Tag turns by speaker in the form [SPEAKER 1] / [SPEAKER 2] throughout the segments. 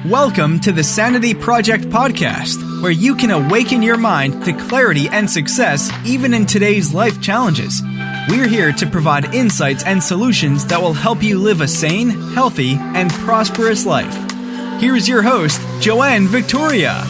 [SPEAKER 1] Welcome to the Sanity Project podcast, where you can awaken your mind to clarity and success even in today's life challenges. We're here to provide insights and solutions that will help you live a sane, healthy, and prosperous life. Here's your host, Joanne Victoria.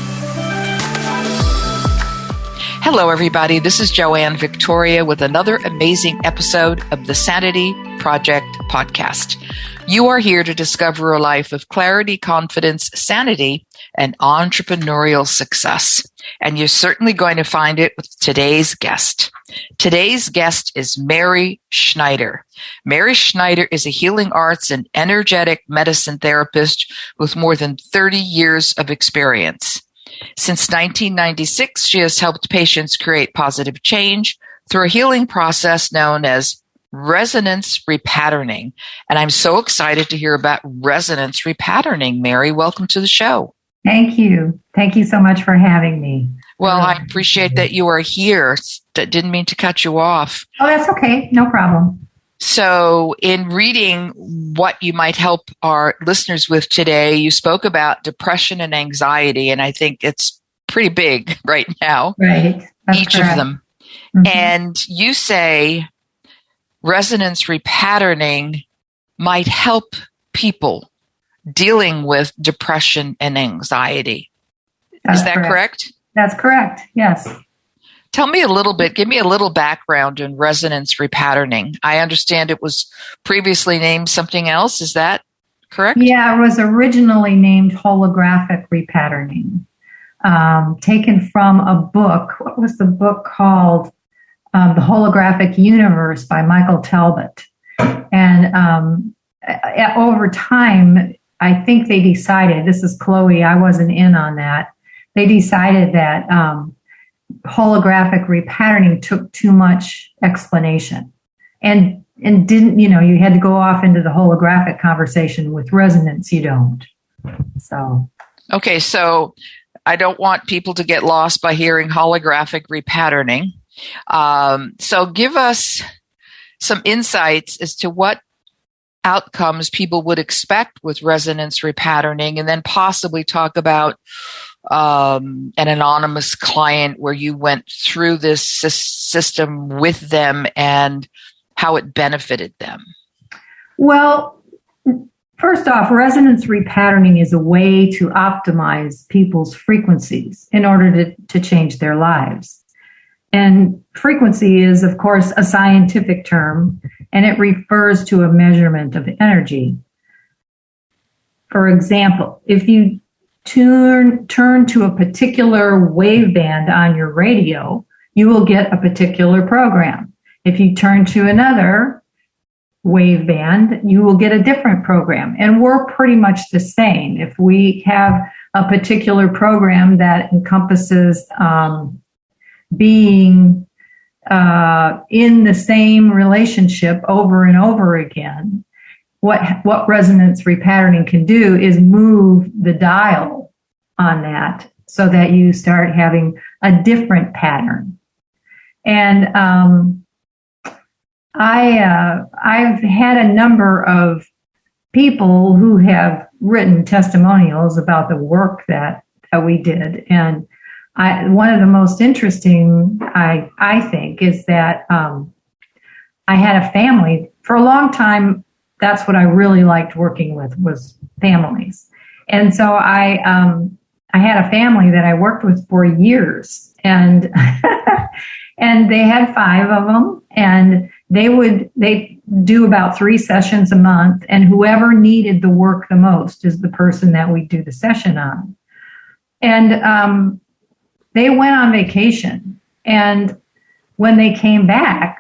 [SPEAKER 2] Hello, everybody. This is Joanne Victoria with another amazing episode of the Sanity Project podcast. You are here to discover a life of clarity, confidence, sanity, and entrepreneurial success. And you're certainly going to find it with today's guest. Today's guest is Mary Schneider. Mary Schneider is a healing arts and energetic medicine therapist with more than 30 years of experience. Since 1996, she has helped patients create positive change through a healing process known as Resonance Repatterning. And I'm so excited to hear about Resonance Repatterning. Mary, welcome to the show.
[SPEAKER 3] Thank you. Thank you so much for having me.
[SPEAKER 2] Well, I appreciate that you are here. Didn't mean to cut you off.
[SPEAKER 3] Oh, that's okay. No problem.
[SPEAKER 2] So in reading what you might help our listeners with today, you spoke about depression and anxiety, and I think it's pretty big right now.
[SPEAKER 3] Right. That's
[SPEAKER 2] each
[SPEAKER 3] correct.
[SPEAKER 2] of them.
[SPEAKER 3] Mm-hmm.
[SPEAKER 2] And you say resonance repatterning might help people dealing with depression and anxiety. Is that correct?
[SPEAKER 3] That's correct. Yes.
[SPEAKER 2] Tell me a little bit, give me a little background in resonance repatterning. I understand it was previously named something else. Is that correct?
[SPEAKER 3] Yeah, it was originally named holographic repatterning, taken from a book. What was the book called? The Holographic Universe by Michael Talbot. And over time, I think they decided, this is Chloe, I wasn't in on that, they decided that holographic repatterning took too much explanation and didn't, you had to go off into the holographic conversation. With resonance, you don't. So. Okay,
[SPEAKER 2] so I don't want people to get lost by hearing holographic repatterning. So give us some insights as to what outcomes people would expect with resonance repatterning, and then possibly talk about an anonymous client where you went through this system with them and how it benefited them.
[SPEAKER 3] Well, first off, resonance repatterning is a way to optimize people's frequencies in order to change their lives. And frequency is, of course, a scientific term, and it refers to a measurement of energy. For example, if you turn to a particular waveband on your radio, you will get a particular program. If you turn to another waveband, you will get a different program. And we're pretty much the same. If we have a particular program that encompasses being in the same relationship over and over again, what resonance repatterning can do is move the dial on that so that you start having a different pattern. And I've had a number of people who have written testimonials about the work that we did. And one of the most interesting, I think, is that I had a family. For a long time, that's what I really liked working with, was families. And so I had a family that I worked with for years, and and they had 5 of them, and they do about 3 sessions a month, and whoever needed the work the most is the person that we do the session on. And they went on vacation, and when they came back,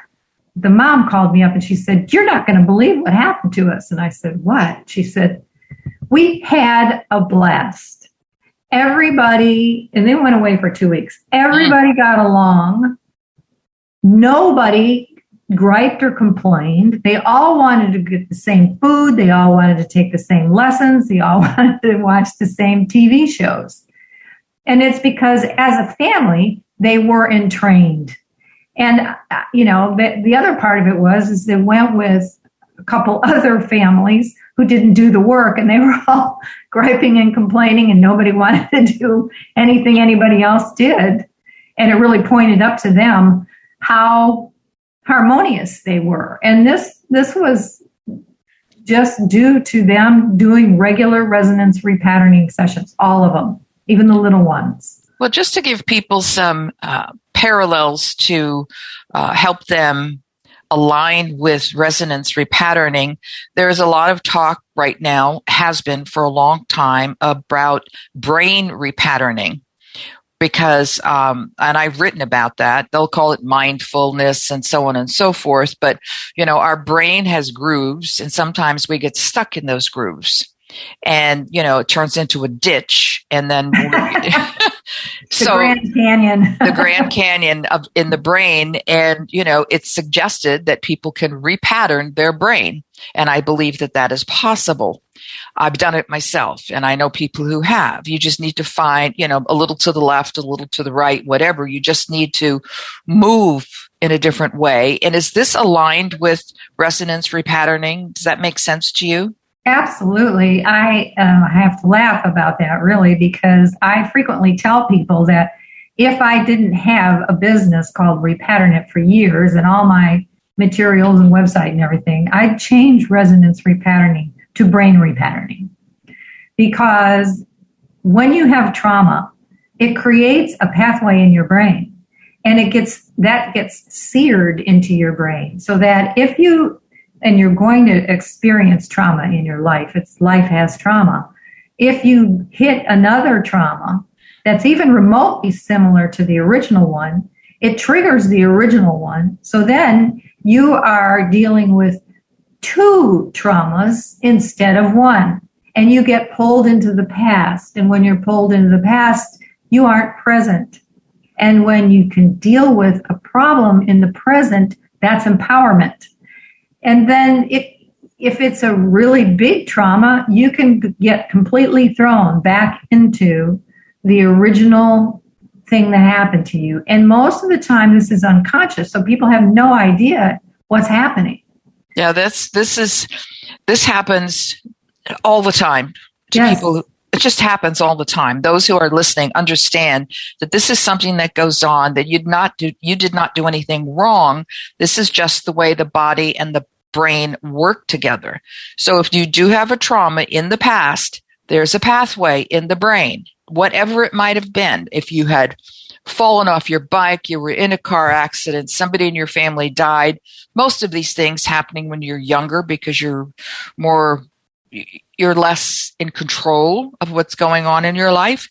[SPEAKER 3] the mom called me up and she said, "You're not going to believe what happened to us." And I said, "What?" She said, "We had a blast. Everybody," and they went away for 2 weeks. "Everybody got along. Nobody griped or complained. They all wanted to get the same food. They all wanted to take the same lessons. They all wanted to watch the same TV shows." And it's because as a family, they were entrained. And, the other part of it is they went with a couple other families who didn't do the work, and they were all griping and complaining, and nobody wanted to do anything anybody else did. And it really pointed up to them how harmonious they were. And this was just due to them doing regular resonance repatterning sessions, all of them, even the little ones.
[SPEAKER 2] Well, just to give people some parallels to help them align with resonance repatterning, there's a lot of talk right now, has been for a long time, about brain repatterning. Because, and I've written about that, they'll call it mindfulness and so on and so forth. But, our brain has grooves, and sometimes we get stuck in those grooves. And, it turns into a ditch, and then
[SPEAKER 3] the Grand Canyon.
[SPEAKER 2] The Grand Canyon in the brain. And, it's suggested that people can repattern their brain. And I believe that is possible. I've done it myself, and I know people who have. You just need to find, a little to the left, a little to the right, whatever. You just need to move in a different way. And is this aligned with resonance repatterning? Does that make sense to you?
[SPEAKER 3] Absolutely. I have to laugh about that, really, because I frequently tell people that if I didn't have a business called Repattern It for years and all my materials and website and everything, I'd change resonance repatterning to brain repatterning. Because when you have trauma, it creates a pathway in your brain, and that gets seared into your brain, so that if you're going to experience trauma in your life, life has trauma. If you hit another trauma that's even remotely similar to the original one, it triggers the original one. So then you are dealing with 2 traumas instead of 1. And you get pulled into the past. And when you're pulled into the past, you aren't present. And when you can deal with a problem in the present, that's empowerment. And then if it's a really big trauma, you can get completely thrown back into the original thing that happened to you. And most of the time, this is unconscious. So people have no idea what's happening.
[SPEAKER 2] Yeah, this happens all the time to
[SPEAKER 3] Yes.
[SPEAKER 2] people. It just happens all the time. Those who are listening understand that this is something that goes on, that you did not do anything wrong. This is just the way the body and the brain work together. So if you do have a trauma in the past, there's a pathway in the brain, whatever it might have been. If you had fallen off your bike, you were in a car accident, somebody in your family died. Most of these things happening when you're younger because you're less in control of what's going on in your life.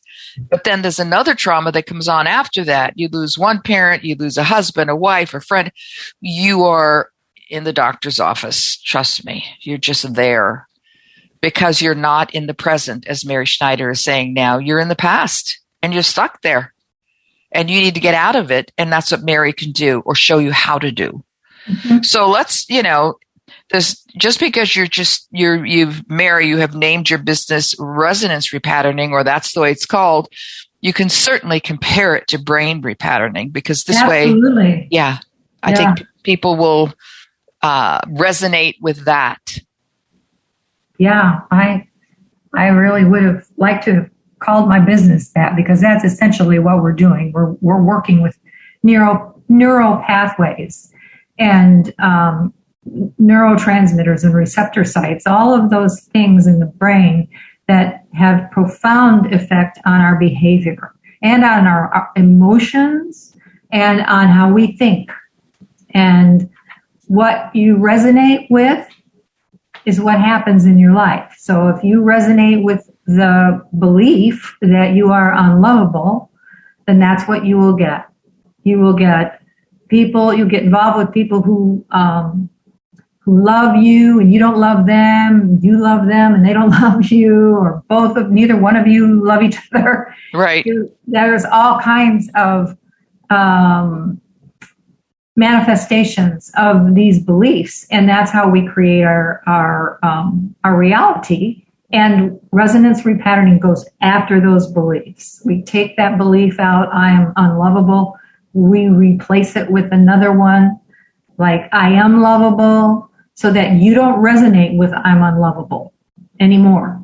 [SPEAKER 2] But then there's another trauma that comes on after that. You lose one parent, you lose a husband, a wife, a friend. You are in the doctor's office. Trust me, you're just there because you're not in the present, as Mary Schneider is saying now. You're in the past and you're stuck there. And you need to get out of it. And that's what Mary can do, or show you how to do. Mm-hmm. So let's, there's just because Mary, you have named your business Resonance Repatterning, or that's the way it's called. You can certainly compare it to brain repatterning, because this
[SPEAKER 3] Absolutely.
[SPEAKER 2] way, I think people will resonate with that.
[SPEAKER 3] Yeah, I really would have liked to have called my business that, because that's essentially what we're doing. We're working with neural pathways and neurotransmitters and receptor sites, all of those things in the brain that have profound effect on our behavior and on our emotions and on how we think. And what you resonate with is what happens in your life. So if you resonate with the belief that you are unlovable, then that's what you will get. You will get people, you get involved with people who love you and you don't love them, you love them and they don't love you, or neither one of you love each other.
[SPEAKER 2] Right.
[SPEAKER 3] There's all kinds of manifestations of these beliefs, and that's how we create our reality. And resonance repatterning goes after those beliefs. We take that belief out, I am unlovable. We replace it with another one, like I am lovable, so that you don't resonate with I'm unlovable. anymore.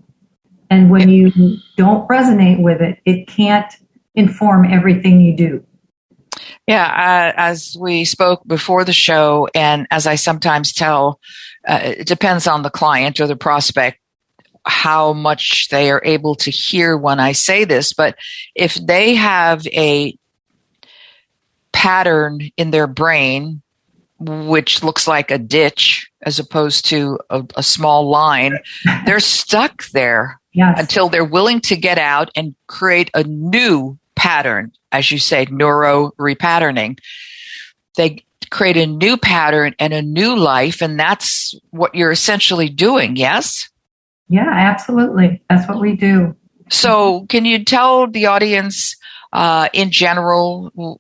[SPEAKER 3] And when you don't resonate with it, it can't inform everything you do.
[SPEAKER 2] Yeah, as we spoke before the show, and as I sometimes tell, it depends on the client or the prospect how much they are able to hear when I say this. But if they have a pattern in their brain, which looks like a ditch as opposed to a small line, they're stuck there until they're willing to get out and create a new pattern. As you say, neuro repatterning. They create a new pattern and a new life, and that's what you're essentially doing, yes?
[SPEAKER 3] Yeah, absolutely. That's what we do.
[SPEAKER 2] So can you tell the audience in general,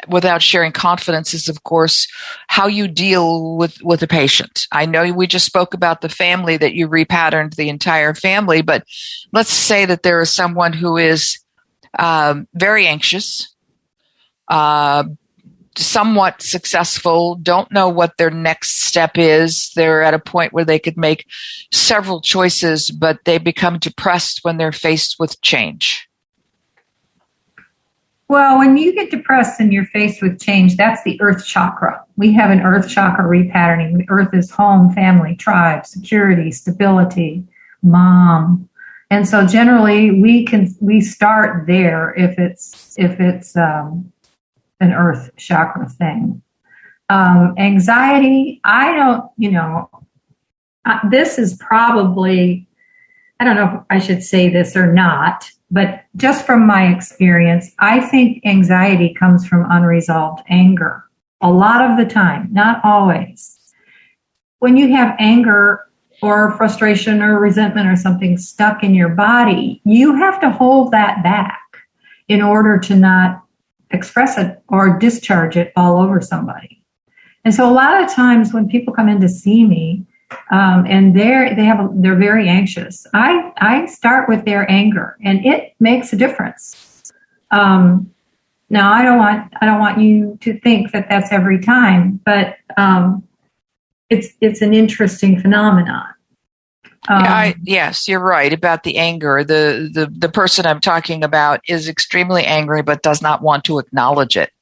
[SPEAKER 2] without sharing confidences, of course, how you deal with a patient? I know we just spoke about the family, that you repatterned the entire family, but let's say that there is someone who is very anxious, somewhat successful, don't know what their next step is. They're at a point where they could make several choices, but they become depressed when they're faced with change.
[SPEAKER 3] Well, when you get depressed and you're faced with change, that's the earth chakra. We have an earth chakra repatterning. The earth is home, family, tribe, security, stability, mom. And so generally we start there if it's an earth chakra thing. Anxiety, this is probably, I don't know if I should say this or not, but just from my experience, I think anxiety comes from unresolved anger. A lot of the time, not always. When you have anger or frustration or resentment or something stuck in your body, you have to hold that back in order to not express it or discharge it all over somebody. And so a lot of times when people come in to see me, and they're very anxious, I start with their anger, and it makes a difference. Now I don't want you to think that that's every time, but it's an interesting phenomenon.
[SPEAKER 2] Yes, you're right about the anger. The person I'm talking about is extremely angry, but does not want to acknowledge it.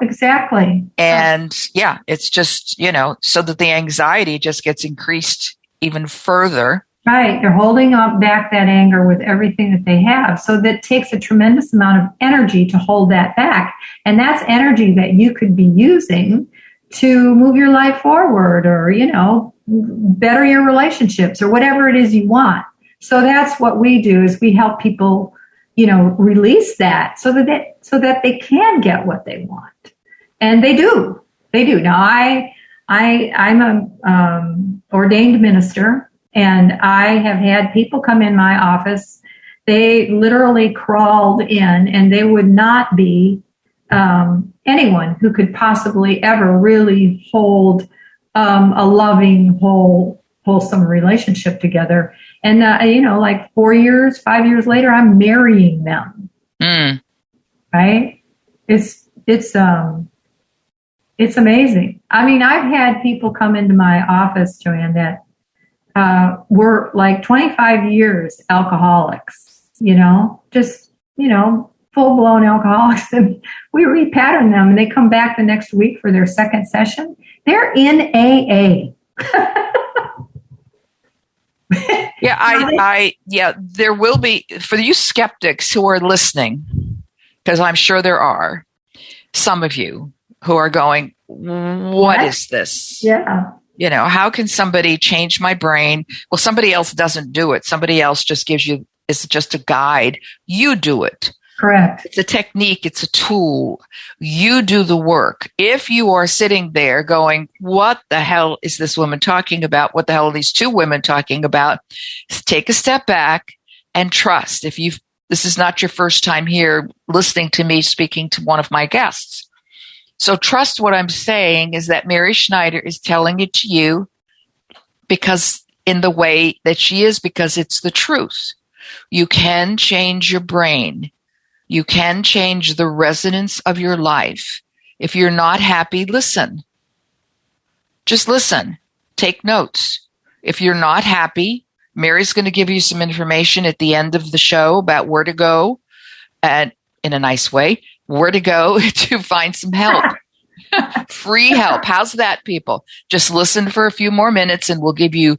[SPEAKER 3] Exactly.
[SPEAKER 2] And it's just, so that the anxiety just gets increased even further.
[SPEAKER 3] Right. They're holding up back that anger with everything that they have. So that takes a tremendous amount of energy to hold that back. And that's energy that you could be using to move your life forward or, better your relationships or whatever it is you want. So that's what we do, is we help people, release that so that they can get what they want. And they do. Now I'm a ordained minister, and I have had people come in my office. They literally crawled in, and they would not be anyone who could possibly ever really hold a loving, wholesome relationship together. And, like 5 years later, I'm marrying them. Right? It's amazing. I mean, I've had people come into my office, Joanne, that were like 25 years alcoholics, full-blown alcoholics. And we repattern them, and they come back the next week for their second session. They're in AA.
[SPEAKER 2] There will be, for you skeptics who are listening, because I'm sure there are some of you who are going, what is this?
[SPEAKER 3] Yeah.
[SPEAKER 2] How can somebody change my brain? Well, somebody else doesn't do it. Somebody else just it's just a guide. You do it.
[SPEAKER 3] Correct.
[SPEAKER 2] It's a technique. It's a tool. You do the work. If you are sitting there going, what the hell is this woman talking about? What the hell are these two women talking about? Take a step back and trust. This is not your first time here listening to me speaking to one of my guests. So trust what I'm saying is that Mary Schneider is telling it to you because in the way that she is, because it's the truth. You can change your brain. You can change the resonance of your life. If you're not happy, listen. Just listen. Take notes. If you're not happy, Mary's going to give you some information at the end of the show about where to go, and in a nice way, where to go to find some help. Free help. How's that, people? Just listen for a few more minutes and we'll give you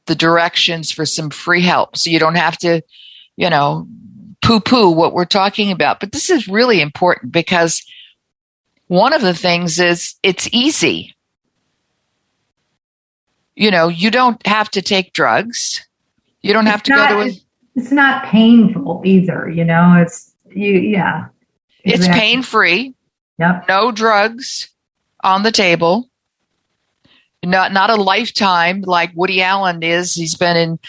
[SPEAKER 2] the directions for some free help so you don't have to, poo-poo what we're talking about. But this is really important because one of the things is it's easy. You don't have to take drugs. You don't have to go to
[SPEAKER 3] it's not painful either, it's yeah. Exactly.
[SPEAKER 2] It's pain-free.
[SPEAKER 3] Yep.
[SPEAKER 2] No drugs on the table. Not a lifetime like Woody Allen is. He's been in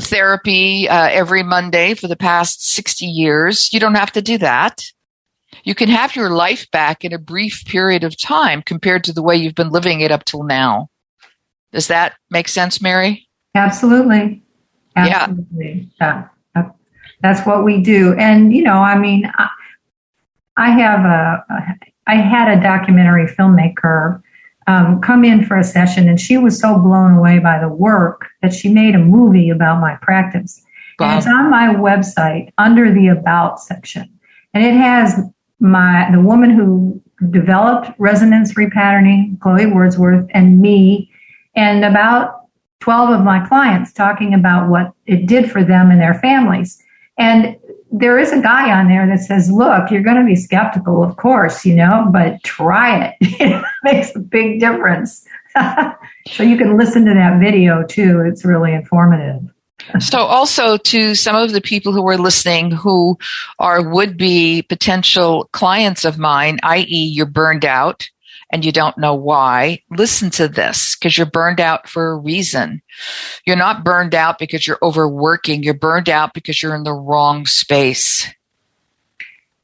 [SPEAKER 2] therapy every Monday for the past 60 years. You don't have to do that. You can have your life back in a brief period of time compared to the way you've been living it up till now. Does that make sense, Mary? Absolutely.
[SPEAKER 3] Yeah. That's what we do. And, I had a documentary filmmaker come in for a session, and she was so blown away by the work that she made a movie about my practice. Wow. And it's on my website under the About section. And it has the woman who developed Resonance Repatterning, Chloe Wordsworth, and me, and about 12 of my clients talking about what it did for them and their families. And there is a guy on there that says, look, you're going to be skeptical, of course, but try it. It makes a big difference. So you can listen to that video too. It's really informative.
[SPEAKER 2] So also to some of the people who are listening who are would-be potential clients of mine, i.e. you're burned out and you don't know why, listen to this because you're burned out for a reason. You're not burned out because you're overworking. You're burned out because you're in the wrong space.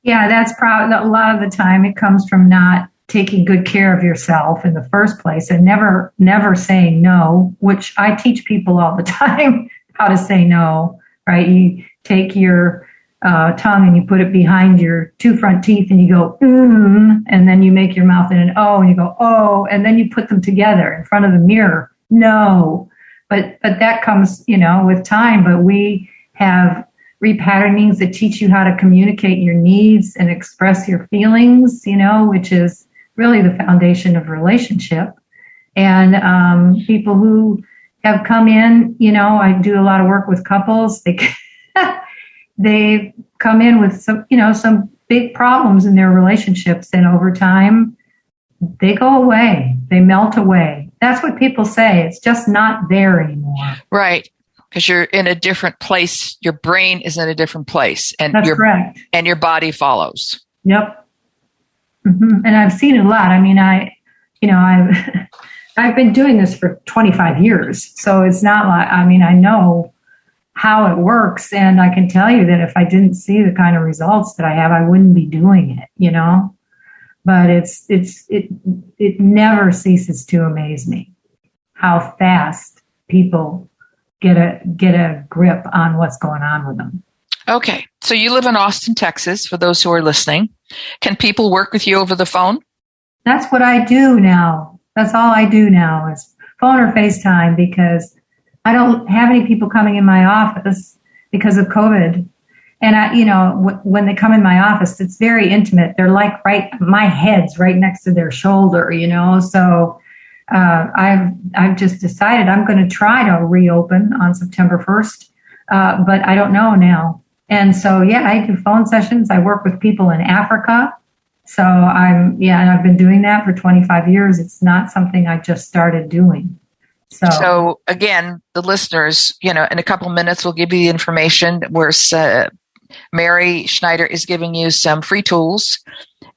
[SPEAKER 3] Yeah, that's probably a lot of the time it comes from not taking good care of yourself in the first place and never saying no, which I teach people all the time how to say no, right? You take your tongue and you put it behind your two front teeth and you go, and then you make your mouth in an O and you go, oh, and then you put them together in front of the mirror. No, but that comes, with time. But we have repatternings that teach you how to communicate your needs and express your feelings, which is really the foundation of relationship. And people who have come in, I do a lot of work with couples. They come in with some big problems in their relationships, and over time, they go away. They melt away. That's what people say. It's just not there anymore.
[SPEAKER 2] Right. Because you're in a different place. Your brain is in a different place. And
[SPEAKER 3] that's correct.
[SPEAKER 2] And your body follows.
[SPEAKER 3] Yep. Mm-hmm. And I've seen it a lot. I've been doing this for 25 years. So it's not like, I know how it works. And I can tell you that if I didn't see the kind of results that I have, I wouldn't be doing it, But it never ceases to amaze me how fast people get a grip on what's going on with them.
[SPEAKER 2] Okay. So you live in Austin, Texas, for those who are listening. Can people work with you over the phone?
[SPEAKER 3] That's what I do now. That's all I do now is phone or FaceTime, because I don't have any people coming in my office because of COVID. And when they come in my office, it's very intimate. They're like my head's right next to their shoulder, So I've just decided I'm going to try to reopen on September 1st, but I don't know now. And so, I do phone sessions. I work with people in Africa. So and I've been doing that for 25 years. It's not something I just started doing. So
[SPEAKER 2] again, the listeners, in a couple minutes, we'll give you the information where Mary Schneider is giving you some free tools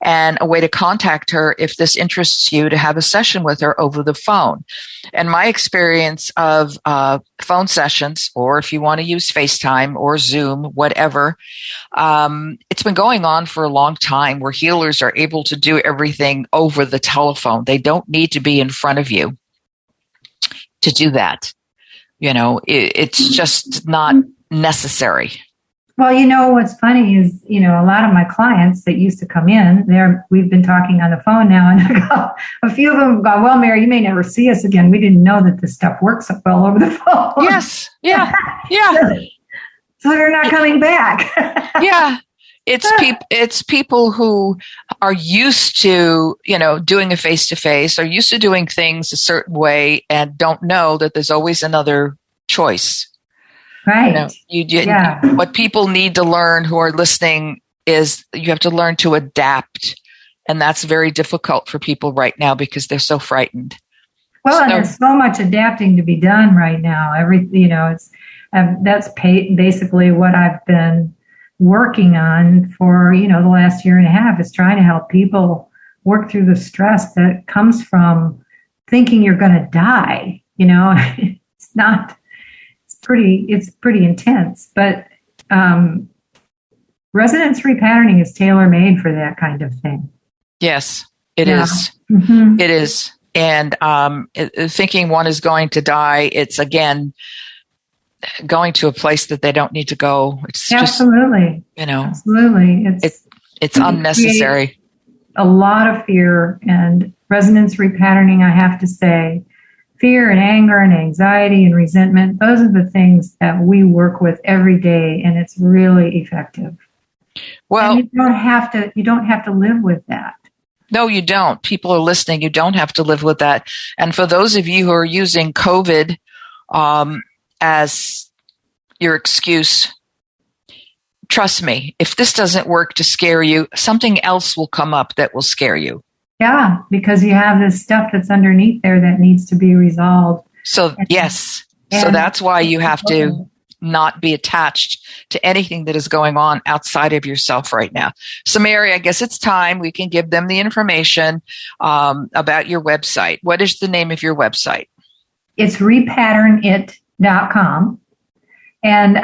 [SPEAKER 2] and a way to contact her if this interests you to have a session with her over the phone. And my experience of phone sessions, or if you want to use FaceTime or Zoom, whatever, it's been going on for a long time where healers are able to do everything over the telephone. They don't need to be in front of you to do that. It's just not necessary.
[SPEAKER 3] Well, what's funny is, a lot of my clients that used to come in there, we've been talking on the phone now, and a few of them go, well, Mary, you may never see us again. We didn't know that this stuff works so well over the phone.
[SPEAKER 2] Yes. Yeah. Yeah.
[SPEAKER 3] So they're not coming back.
[SPEAKER 2] Yeah. It's people who are used to, doing a face-to-face, are used to doing things a certain way and don't know that there's always another choice.
[SPEAKER 3] Right.
[SPEAKER 2] What people need to learn who are listening is you have to learn to adapt. And that's very difficult for people right now because they're so frightened.
[SPEAKER 3] Well, and there's so much adapting to be done right now. That's basically what I've been working on for, the last year and a half, is trying to help people work through the stress that comes from thinking you're going to die. It's not. It's pretty intense, but resonance repatterning is tailor-made for that kind of thing.
[SPEAKER 2] Yes, it is.
[SPEAKER 3] Mm-hmm.
[SPEAKER 2] It is. And thinking one is going to die, it's again going to a place that they don't need to go. It's
[SPEAKER 3] absolutely,
[SPEAKER 2] just,
[SPEAKER 3] absolutely.
[SPEAKER 2] It's unnecessary.
[SPEAKER 3] A lot of fear, and resonance repatterning, I have to say, fear and anger and anxiety and resentment, those are the things that we work with every day, and it's really effective. Well, and you don't have to live with that.
[SPEAKER 2] No, you don't. People are listening. You don't have to live with that. And for those of you who are using COVID as your excuse, trust me, if this doesn't work to scare you, something else will come up that will scare you.
[SPEAKER 3] Yeah, because you have this stuff that's underneath there that needs to be resolved.
[SPEAKER 2] So, yes. So that's why you have to not be attached to anything that is going on outside of yourself right now. So, Mary, I guess it's time we can give them the information about your website. What is the name of your website?
[SPEAKER 3] It's repatternit.com. And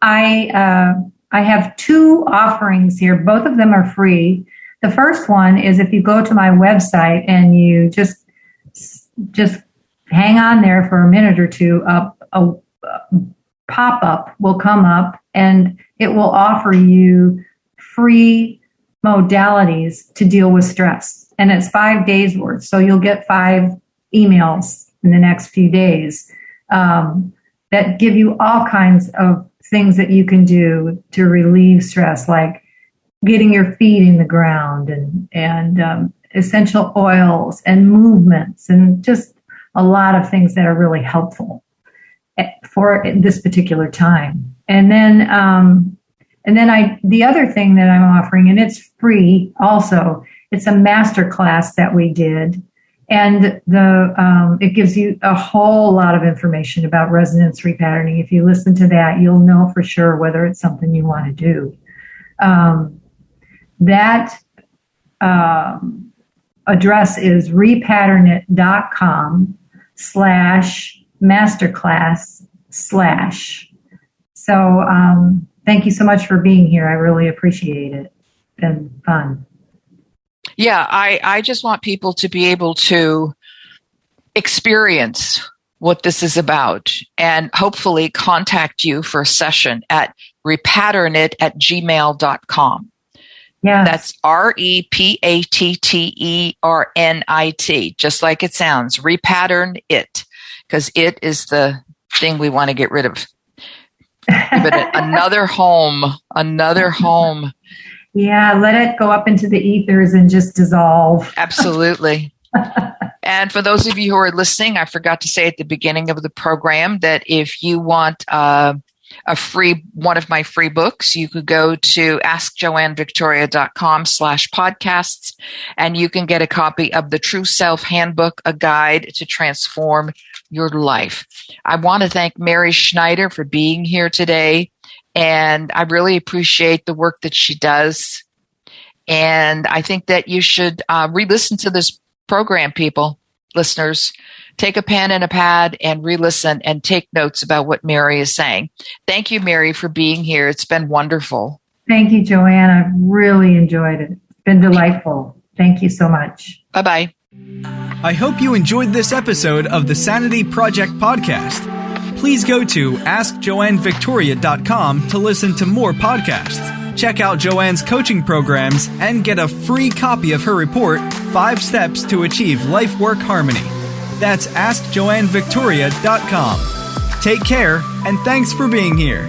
[SPEAKER 3] I have two offerings here. Both of them are free. The first one is if you go to my website and you just hang on there for a minute or two, a pop-up will come up and it will offer you free modalities to deal with stress. And it's 5 days worth. So you'll get 5 emails in the next few days that give you all kinds of things that you can do to relieve stress, like getting your feet in the ground and essential oils and movements and just a lot of things that are really helpful for this particular time. And then the other thing that I'm offering, and it's free also, it's a master class that we did. And it gives you a whole lot of information about resonance repatterning. If you listen to that, you'll know for sure whether it's something you want to do. That address is repatternit.com/masterclass/. So thank you so much for being here. I really appreciate it. It's been fun.
[SPEAKER 2] Yeah, I just want people to be able to experience what this is about and hopefully contact you for a session at repatternit@gmail.com.
[SPEAKER 3] Yeah,
[SPEAKER 2] that's REPATTERNIT, just like it sounds. Repattern it, because it is the thing we want to get rid of. Give it another home.
[SPEAKER 3] Yeah, let it go up into the ethers and just dissolve.
[SPEAKER 2] Absolutely. And for those of you who are listening, I forgot to say at the beginning of the program that if you want one of my free books, you could go to askjoannevictoria.com/podcasts, and you can get a copy of the True Self Handbook, a guide to transform your life. I want to thank Mary Schneider for being here today, and I really appreciate the work that she does. And I think that you should re-listen to this program, listeners. Take a pen and a pad and re-listen and take notes about what Mary is saying. Thank you, Mary, for being here. It's been wonderful.
[SPEAKER 3] Thank you, Joanne. I've really enjoyed it. It's been delightful. Thank you so much.
[SPEAKER 2] Bye-bye.
[SPEAKER 1] I hope you enjoyed this episode of the Sanity Project podcast. please go to AskJoanneVictoria.com to listen to more podcasts. Check out Joanne's coaching programs and get a free copy of her report, 5 Steps to Achieve Life-Work Harmony. That's AskJoanneVictoria.com. Take care, and thanks for being here.